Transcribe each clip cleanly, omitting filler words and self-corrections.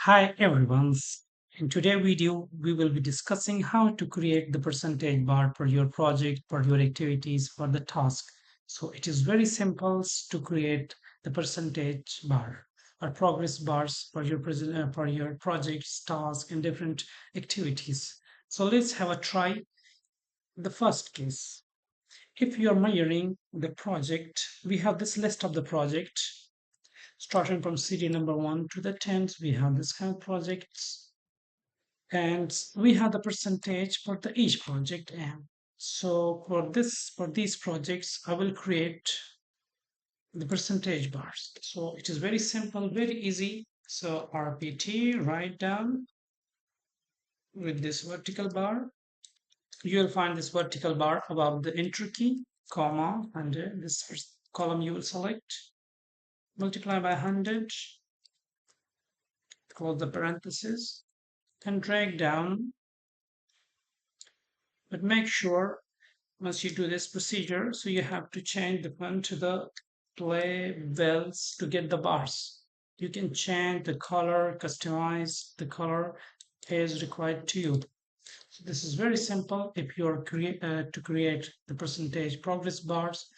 Hi everyone. In today's video, we will be discussing how to create the percentage bar for your project, for your activities, for the task. So it is very simple to create the percentage bar or progress bars for your for your projects, tasks, and different activities. So let's have a try. The first case. If you are measuring the project, we have this list of the project starting from cd number 1 to the 10th. We have this kind of projects and we have the percentage for the each project. And so for these projects I will create the percentage bars. So it is very simple, very easy. So rpt, write down with this vertical bar. You will find this vertical bar above the enter key, comma, and this first column you will select, multiply by 100, close the parenthesis, and drag down. But make sure once you do this procedure, so you have to change the font to the play bells to get the bars. You can change the color, customize the color as required to you. So this is very simple if you're to create the percentage progress bars.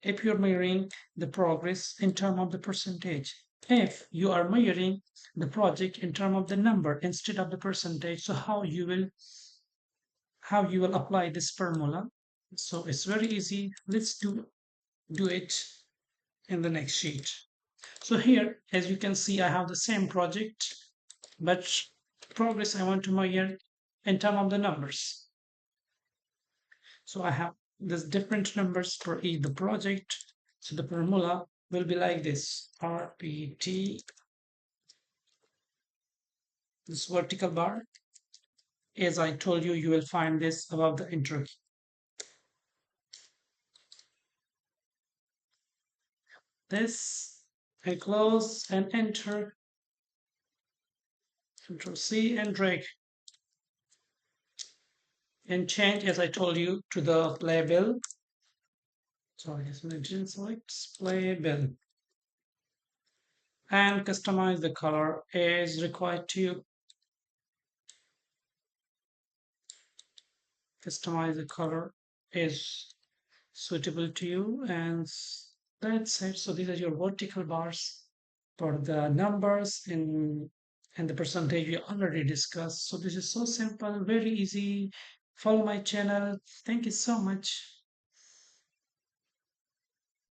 If you're measuring the progress in terms of the percentage, if you are measuring the project in terms of the number instead of the percentage, so how you will apply this formula. So it's very easy. Let's do it in the next sheet. So here, as you can see, I have the same project, but progress I want to measure in terms of the numbers. So I have this different numbers for each the project. So the formula will be like this: RPT, this vertical bar. As I told you, you will find this above the enter key. This I close and enter, Control C and drag and change as I told you to the playbill. Sorry, this one didn't select playbill and customize the color as required to you. Customize the color as suitable to you, and that's it. So these are your vertical bars for the numbers in and the percentage we already discussed. So this is so simple, very easy. Follow my channel. Thank you so much.